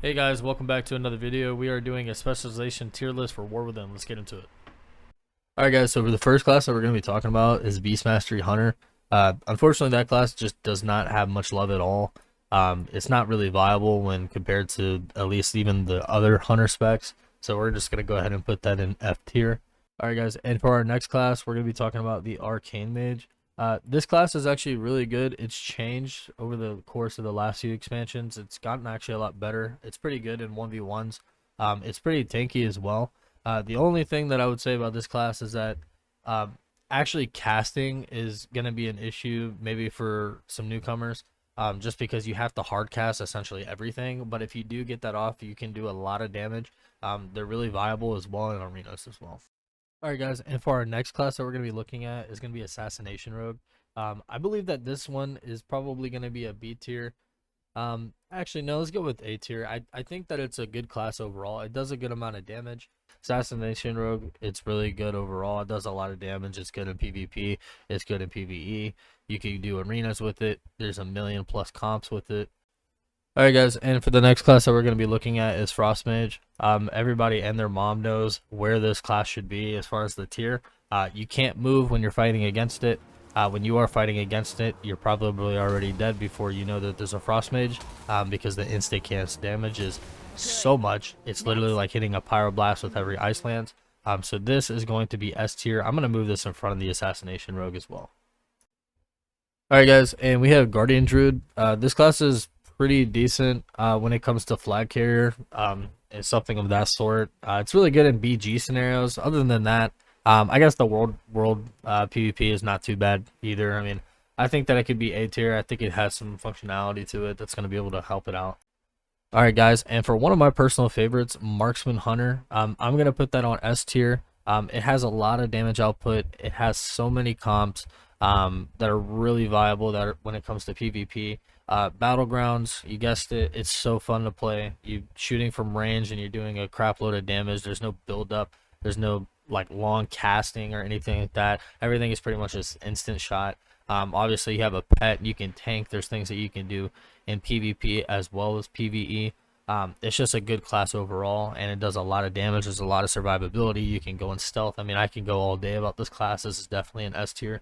Hey guys, welcome back to another video. We are doing a specialization tier list for War Within. Let's get into it. Alright guys, so for the first class that we're going to be talking about is Beast Mastery Hunter. Unfortunately, that class just does not have much love at all. It's not really viable when compared to at least even the other Hunter specs. So we're just going to go ahead and put that in F tier. Alright guys, and for our next class, we're going to be talking about the Arcane Mage. This class is actually really good. It's changed over the course of the last few expansions. It's gotten actually a lot better. It's pretty good in 1v1s. It's pretty tanky as well. The only thing that I would say about this class is that actually casting is going to be an issue maybe for some newcomers, just because you have to hard cast essentially everything. But if you do get that off, you can do a lot of damage. They're really viable as well in arenas as well. Alright guys, and for our next class that we're going to be looking at is going to be Assassination Rogue. I believe that this one is probably going to be a B tier. Actually, no, let's go with A tier. I think that it's a good class overall. It does a good amount of damage. Assassination Rogue, it's really good overall. It does a lot of damage. It's good in PvP. It's good in PvE. You can do arenas with it. There's a million plus comps with it. Alright guys, and for the next class that we're going to be looking at is Frost Mage. Everybody and their mom knows where this class should be as far as the tier. You can't move when you're fighting against it. When you are fighting against it, you're probably already dead before you know that there's a Frost Mage, because the instant cast damage is so much. It's literally like hitting a Pyroblast with every Ice Lance. So this is going to be S tier. I'm going to move this in front of the Assassination Rogue as well. Alright guys, and we have Guardian Druid. This class is pretty decent when it comes to flag carrier, and something of that sort. It's really good in BG scenarios. Other than that, I guess the world PvP is not too bad either. I mean, I think that it could be A tier. I think it has some functionality to it that's going to be able to help it out. All right, guys, and for one of my personal favorites, Marksman Hunter, I'm gonna put that on S tier. It has a lot of damage output. It has so many comps that are really viable when it comes to PvP. Battlegrounds, you guessed it, it's so fun to play. You shooting from range and you're doing a crap load of damage. There's no build up. There's no like long casting or anything like that. Everything is pretty much just instant shot. Obviously, you have a pet. You can tank. There's things that you can do in PvP as well as PvE. It's just a good class overall, and it does a lot of damage. There's a lot of survivability. You can go in stealth. I mean, I can go all day about this class. This is definitely an S tier.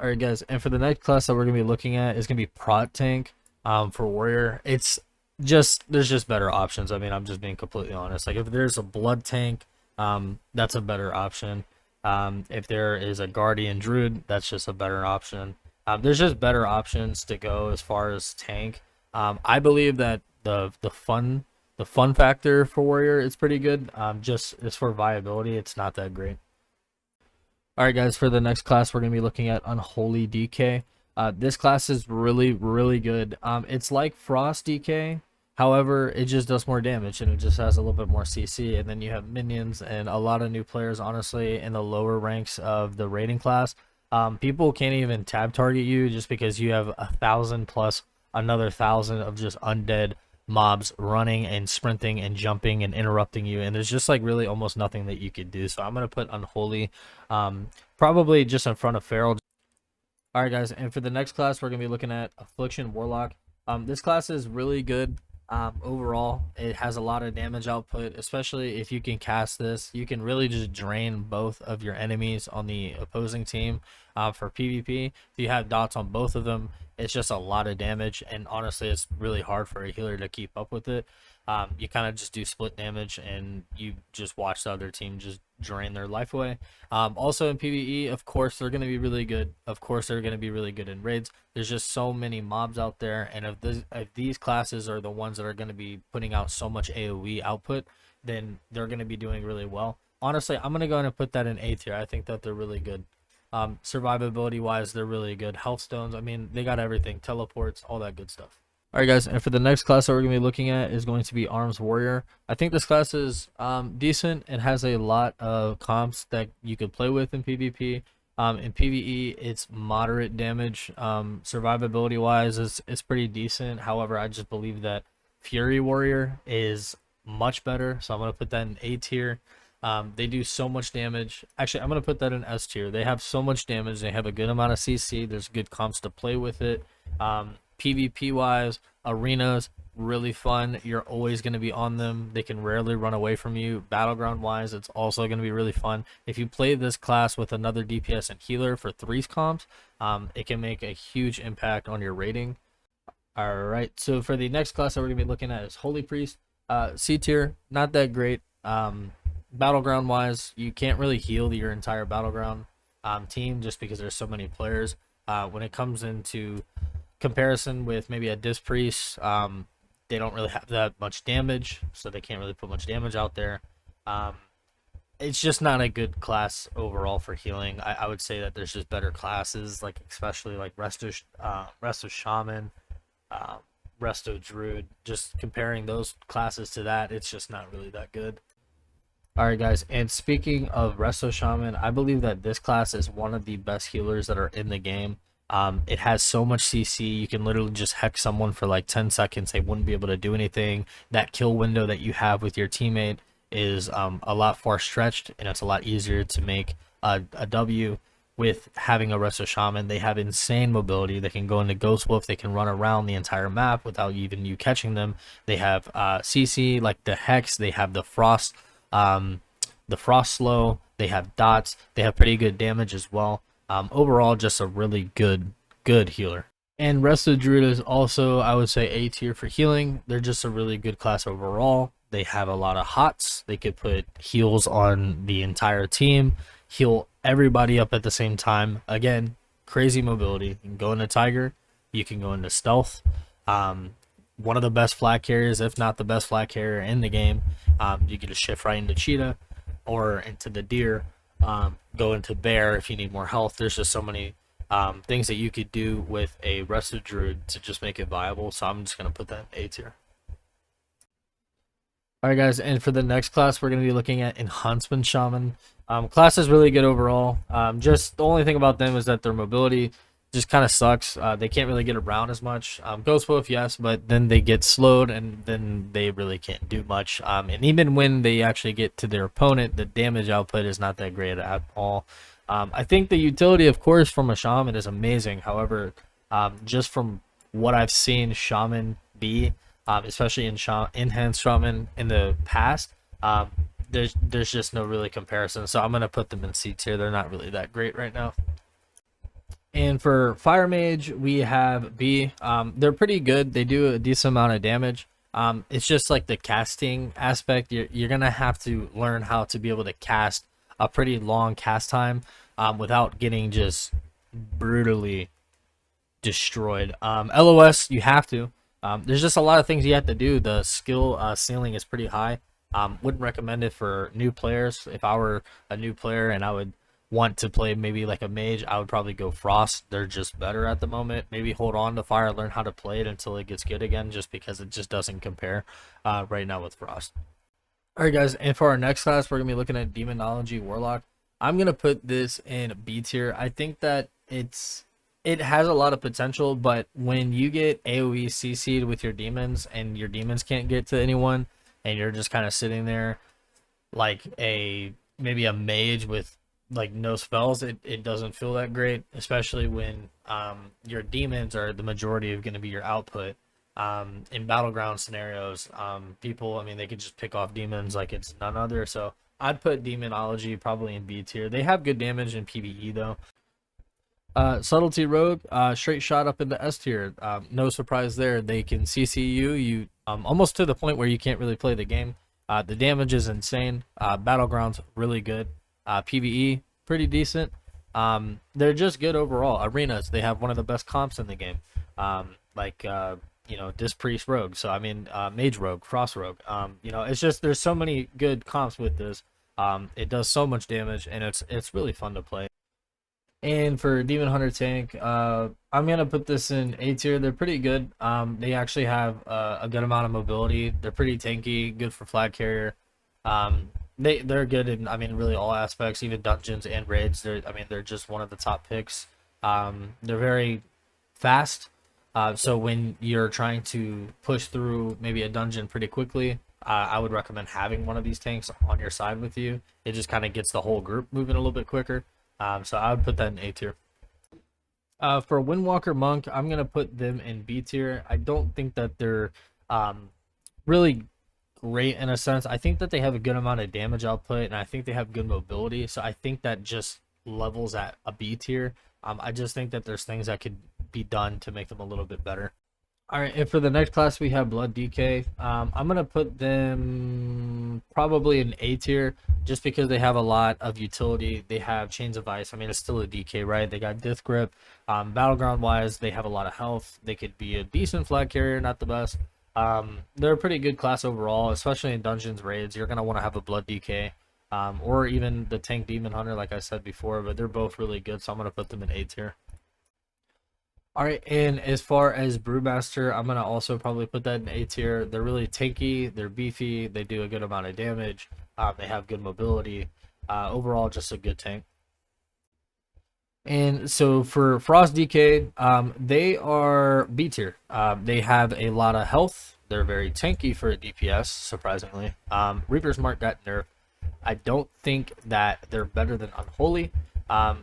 Alright guys, and for the next class that we're going to be looking at is going to be Prot Tank for Warrior. There's just better options. I mean, I'm just being completely honest. Like, if there's a Blood Tank, that's a better option. If there is a Guardian Druid, that's just a better option. There's just better options to go as far as tank. I believe that the fun factor for Warrior is pretty good. Just as for viability, it's not that great. Alright guys, for the next class we're going to be looking at Unholy DK. This class is really, really good. It's like Frost DK, however, it just does more damage and it just has a little bit more CC. And then you have minions and a lot of new players, honestly, in the lower ranks of the rating class. People can't even tab target you just because you have 1,000 plus another 1,000 of just undead mobs running and sprinting and jumping and interrupting you, and there's just like really almost nothing that you could do. So I'm gonna put Unholy probably just in front of Feral. All right guys, and for the next class we're gonna be looking at Affliction Warlock. This class is really good. Overall, it has a lot of damage output, especially if you can cast this. You can really just drain both of your enemies on the opposing team. For PvP, if you have dots on both of them, it's just a lot of damage, and honestly, it's really hard for a healer to keep up with it. You kind of just do split damage, and you just watch the other team just drain their life away. Also in PvE, of course, they're going to be really good. Of course, they're going to be really good in raids. There's just so many mobs out there, and if these classes are the ones that are going to be putting out so much AoE output, then they're going to be doing really well. Honestly, I'm going to go ahead and put that in A tier. I think that they're really good. Survivability wise, they're really good. Health stones, I mean, they got everything. Teleports, all that good stuff. Alright guys, and for the next class that we're going to be looking at is going to be Arms Warrior. I think this class is decent and has a lot of comps that you could play with in PvP. In PvE, it's moderate damage. Survivability wise, it's pretty decent. However, I just believe that Fury Warrior is much better, so I'm going to put that in A tier. They do so much damage. Actually, I'm going to put that in S tier. They have so much damage. They have a good amount of CC. There's good comps to play with it. PvP wise, arenas, really fun. You're always going to be on them. They can rarely run away from you. Battleground wise, it's also going to be really fun. If you play this class with another DPS and healer for 3s comps, it can make a huge impact on your rating. All right, so for the next class that we're going to be looking at is Holy Priest. C tier, not that great. Battleground wise, you can't really heal your entire battleground team just because there's so many players. When it comes into comparison with maybe a Disc Priest, they don't really have that much damage, so they can't really put much damage out there. It's just not a good class overall for healing. I would say that there's just better classes, like especially like Resto Shaman, Resto Druid. Just comparing those classes to that, it's just not really that good. Alright guys, and speaking of Resto Shaman, I believe that this class is one of the best healers that are in the game. It has so much CC, you can literally just hex someone for like 10 seconds, they wouldn't be able to do anything. That kill window that you have with your teammate is a lot far stretched, and it's a lot easier to make a W with having a Resto Shaman. They have insane mobility, they can go into Ghost Wolf, they can run around the entire map without even you catching them. They have CC, like the Hex, they have the Frost slow, they have dots, they have pretty good damage as well. Overall, just a really good healer. And Resto Druid is also, I would say, A tier for healing. They're just a really good class overall. They have a lot of hots. They could put heals on the entire team, heal everybody up at the same time. Again, crazy mobility. You can go into Tiger, you can go into Stealth. One of the best flag carriers, if not the best flag carrier in the game. You get to shift right into Cheetah or into the Deer. Go into Bear if you need more health. There's just so many things that you could do with a Resto Druid to just make it viable. So I'm just going to put that in A tier. Alright guys, and for the next class, we're going to be looking at Huntsman Shaman. Class is really good overall. Just the only thing about them is that their mobility just kind of sucks. They can't really get around as much. Ghost Wolf, yes, but then they get slowed, and then they really can't do much. And even when they actually get to their opponent, the damage output is not that great at all. I think the utility, of course, from a Shaman is amazing. However, just from what I've seen Shaman be, especially in Enhanced Shaman in the past, there's just no really comparison. So I'm going to put them in C tier. They're not really that great right now. And for Fire Mage, we have B. They're pretty good. They do a decent amount of damage. It's just like the casting aspect. You're going to have to learn how to be able to cast a pretty long cast time without getting just brutally destroyed. LOS, you have to. There's just a lot of things you have to do. The skill ceiling is pretty high. Wouldn't recommend it for new players. If I were a new player and I would want to play maybe like a mage, I would probably go Frost. They're just better at the moment. Maybe hold on to Fire, learn how to play it until it gets good again, just because it just doesn't compare right now with Frost. Alright guys, and for our next class, we're going to be looking at Demonology Warlock. I'm going to put this in B tier. I think that it has a lot of potential, but when you get AoE CC'd with your demons and your demons can't get to anyone, and you're just kind of sitting there like maybe a mage with like no spells, it doesn't feel that great, especially when your demons are the majority of going to be your output. In battleground scenarios, people, I mean, they could just pick off demons like it's none other. So I'd put Demonology probably in B tier. They have good damage in PvE though. Subtlety Rogue, straight shot up into S tier. No surprise there. They can CC you almost to the point where you can't really play the game. The damage is insane. Battlegrounds really good. PvE pretty decent. They're just good overall. Arenas, they have one of the best comps in the game. You know, Disc Priest Rogue. So I mean, Mage Rogue, Frost Rogue. You know, it's just there's so many good comps with this. It does so much damage, and it's really fun to play. And for Demon Hunter Tank, I'm gonna put this in A tier. They're pretty good. They actually have a good amount of mobility. They're pretty tanky, good for flag carrier. They're good in, I mean, really all aspects, even dungeons and raids. They're just one of the top picks. They're very fast. So when you're trying to push through maybe a dungeon pretty quickly, I would recommend having one of these tanks on your side with you. It just kind of gets the whole group moving a little bit quicker. So I would put that in A tier. For Windwalker Monk, I'm going to put them in B tier. I don't think that they're Really great in a sense. I think that they have a good amount of damage output, and I think they have good mobility. So I think that just levels at a B tier. I just think that there's things that could be done to make them a little bit better. All right, and for the next class we have Blood DK. I'm gonna put them probably in A tier, just because they have a lot of utility. They have Chains of Ice. I mean, it's still a DK, right? They got Death Grip. Battleground wise, they have a lot of health. They could be a decent flag carrier, not the best. They're a pretty good class overall, especially in dungeons raids. You're gonna want to have a Blood DK, or even the Tank Demon Hunter, like I said before. But they're both really good, so I'm gonna put them in A tier. All right, and as far as Brewmaster, I'm gonna also probably put that in A tier. They're really tanky, they're beefy, they do a good amount of damage, they have good mobility. Overall, just a good tank. And so for Frost DK, they are B tier. They have a lot of health. They're very tanky for a DPS, surprisingly. Reaper's Mark got nerfed. I don't think that they're better than Unholy.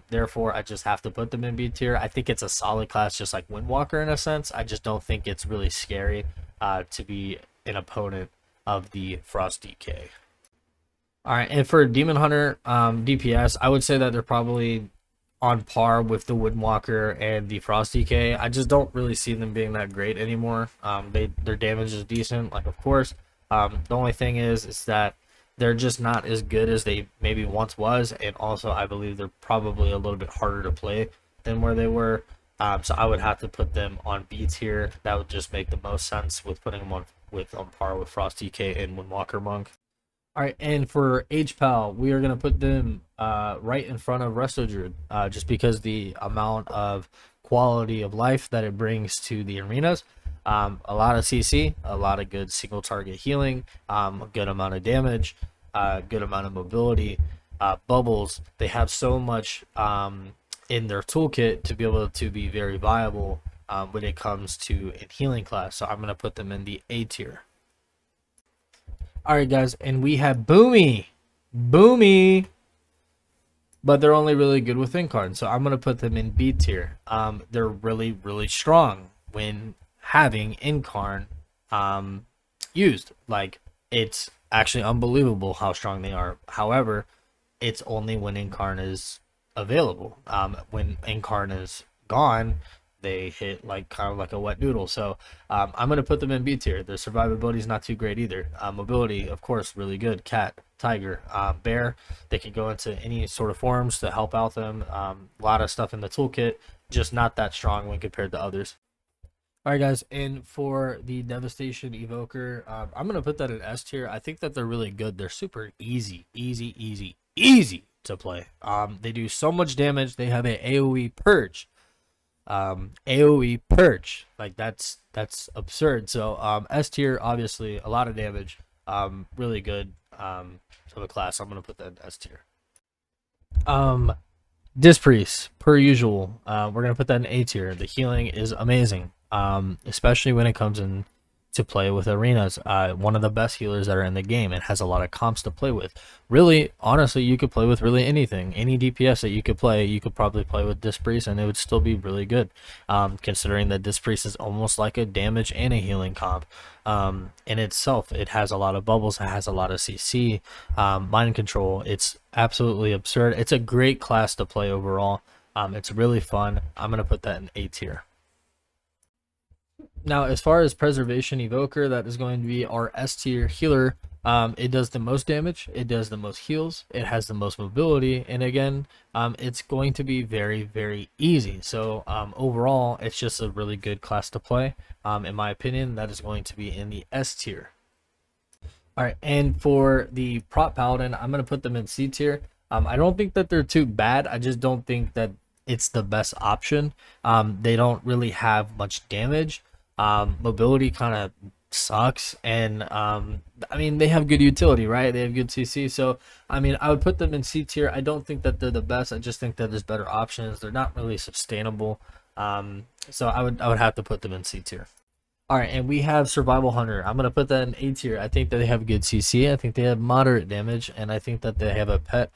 Therefore, I just have to put them in B tier. I think it's a solid class, just like Windwalker in a sense. I just don't think it's really scary to be an opponent of the Frost DK. All right, and for Demon Hunter DPS, I would say that they're probably on par with the Windwalker and the Frost DK. I just don't really see them being that great anymore. Their damage is decent, like of course. The only thing is that they're just not as good as they maybe once was, and also I believe they're probably a little bit harder to play than where they were. So I would have to put them on B tier. That would just make the most sense with putting them on par with Frost DK and Windwalker Monk. All right, and for HPAL, we are going to put them right in front of Resto Druid, just because the amount of quality of life that it brings to the arenas. A lot of CC, a lot of good single target healing, a good amount of damage, good amount of mobility, bubbles. They have so much in their toolkit to be able to be very viable when it comes to a healing class. So I'm going to put them in the A tier. All right, guys, and we have Boomy, but they're only really good with Incarn, so I'm gonna put them in B tier. They're really strong when having Incarn used. Like, it's actually unbelievable how strong they are. However, it's only when Incarn is available. When Incarn is gone, they hit like kind of like a wet noodle. So I'm going to put them in B tier. Their survivability is not too great either. Mobility, of course, really good. Cat, tiger, bear, they can go into any sort of forms to help out them. A lot of stuff in the toolkit, just not that strong when compared to others. All right, guys, and for the Devastation Evoker, I'm going to put that in S tier. I think that they're really good. They're super easy to play. They do so much damage. They have a AoE purge. AoE purge, like that's absurd. So S tier, obviously a lot of damage, really good of a class. I'm gonna put that in S tier. Disc Priest, per usual, we're gonna put that in A tier. The healing is amazing, especially when it comes in to play with arenas. One of the best healers that are in the game. It has a lot of comps to play with. Really, honestly, you could play with really anything. Any DPS that you could play, you could probably play with Disc Priest and it would still be really good, considering that Disc Priest is almost like a damage and a healing comp. In itself, it has a lot of bubbles, it has a lot of CC, mind control. It's absolutely absurd. It's a great class to play overall. It's really fun. I'm going to put that in A tier. Now, as far as Preservation Evoker, that is going to be our S tier healer. It does the most damage, it does the most heals, it has the most mobility, and again, it's going to be very easy. So overall, it's just a really good class to play. In my opinion, that is going to be in the S tier. All right, and for the Prop Paladin, I'm going to put them in C tier. I don't think that they're too bad. I just don't think that it's the best option. They don't really have much damage. Mobility kind of sucks, and I mean, they have good utility, right? They have good CC, so I mean, I would put them in C tier. I don't think that they're the best. I just think that there's better options. They're not really sustainable, so I would have to put them in C tier. All right, and we have Survival Hunter. I'm gonna put that in A tier. I think that they have good CC. I think they have moderate damage, and I think that they have a pet.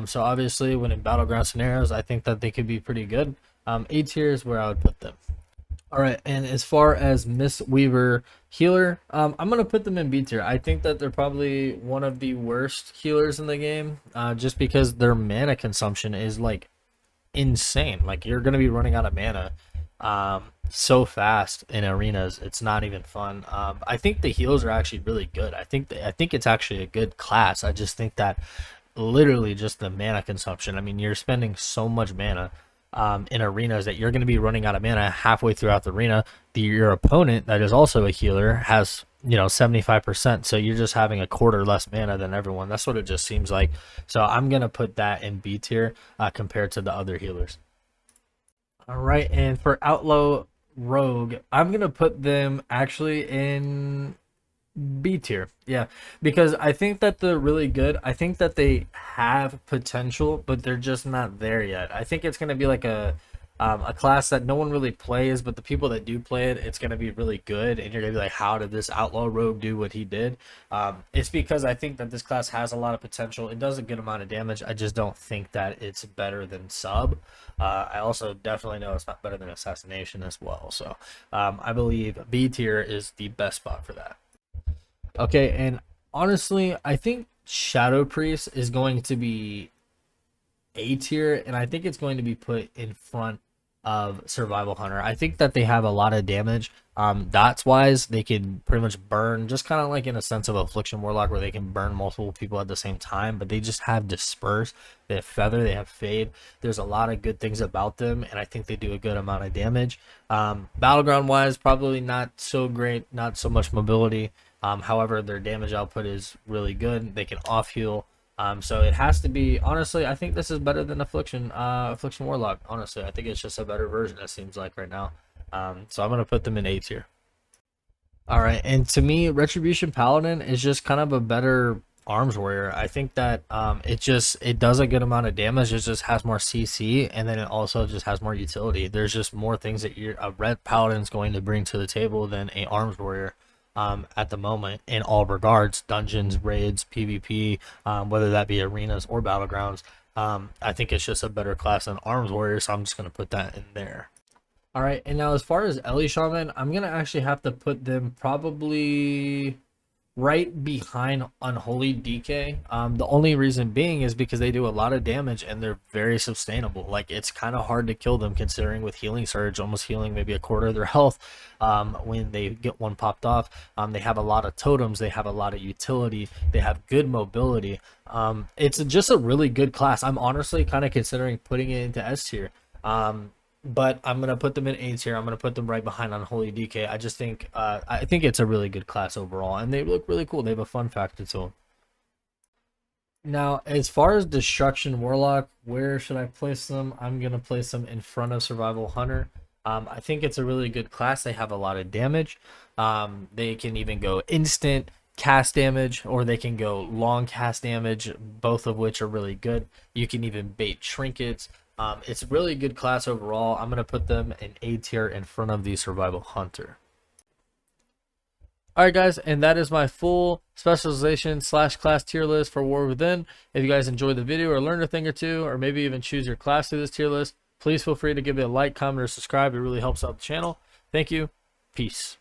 So obviously, when in battleground scenarios, I think that they could be pretty good. A tier is where I would put them. All right, and as far as Miss Weaver healer, I'm gonna put them in B tier. I think that they're probably one of the worst healers in the game, just because their mana consumption is like insane. Like you're gonna be running out of mana, so fast in arenas. It's not even fun. I think the heals are actually really good. I think it's actually a good class. I just think that literally just the mana consumption. I mean, you're spending so much mana in arenas that you're going to be running out of mana halfway throughout the arena. Your opponent, that is also a healer, has 75%, so you're just having a quarter less mana than everyone. That's what it just seems like. So I'm going to put that in B tier compared to the other healers. All right, and for Outlaw Rogue, I'm going to put them actually in B tier. Yeah, because I think that they're really good. I think that they have potential, but they're just not there yet. I think it's going to be like a class that no one really plays, but the people that do play it, it's going to be really good. And you're going to be like, how did this Outlaw Rogue do what he did? It's because I think that this class has a lot of potential. It does a good amount of damage. I just don't think that it's better than Sub. I also definitely know it's not better than Assassination as well. So I believe B tier is the best spot for that. Okay, and honestly, I think Shadow Priest is going to be A tier, and I think it's going to be put in front of Survival Hunter. I think that they have a lot of damage. Dots wise, they can pretty much burn, just kind of like in a sense of Affliction Warlock, where they can burn multiple people at the same time, but they just have Disperse, they have Feather, they have Fade. There's a lot of good things about them, and I think they do a good amount of damage. Battleground wise, probably not so great, not so much mobility. However, their damage output is really good. They can off heal. So it has to be, honestly, I think this is better than Affliction Warlock. Honestly, I think it's just a better version, it seems like right now. So I'm going to put them in A tier. All right, and to me, Retribution Paladin is just kind of a better arms warrior. I think that it does a good amount of damage. It just has more CC, and then it also just has more utility. There's just more things that a red paladin is going to bring to the table than a arms warrior. At the moment, in all regards, dungeons, raids, PvP, whether that be arenas or battlegrounds. I think it's just a better class than arms warrior, so I'm just going to put that in there. All right, and now as far as Ellie Shaman, I'm going to actually have to put them probably right behind Unholy DK. The only reason being is because they do a lot of damage and they're very sustainable. Like, it's kind of hard to kill them, considering with Healing Surge, almost healing maybe a quarter of their health when they get one popped off. They have a lot of totems, they have a lot of utility, they have good mobility. It's just a really good class. I'm honestly kind of considering putting it into S tier. But I'm gonna put them in A tier. I'm gonna put them right behind Unholy DK. I think it's a really good class overall, and they look really cool. They have a fun factor to them. Now, as far as Destruction Warlock, where should I place them? I'm gonna place them in front of Survival Hunter. I think it's a really good class. They have a lot of damage. They can even go instant cast damage, or they can go long cast damage, both of which are really good. You can even bait trinkets. It's a really good class overall. I'm going to put them in A tier in front of the Survival Hunter. Alright guys, and that is my full specialization / class tier list for War Within. If you guys enjoyed the video or learned a thing or two, or maybe even choose your class through this tier list, please feel free to give it a like, comment, or subscribe. It really helps out the channel. Thank you. Peace.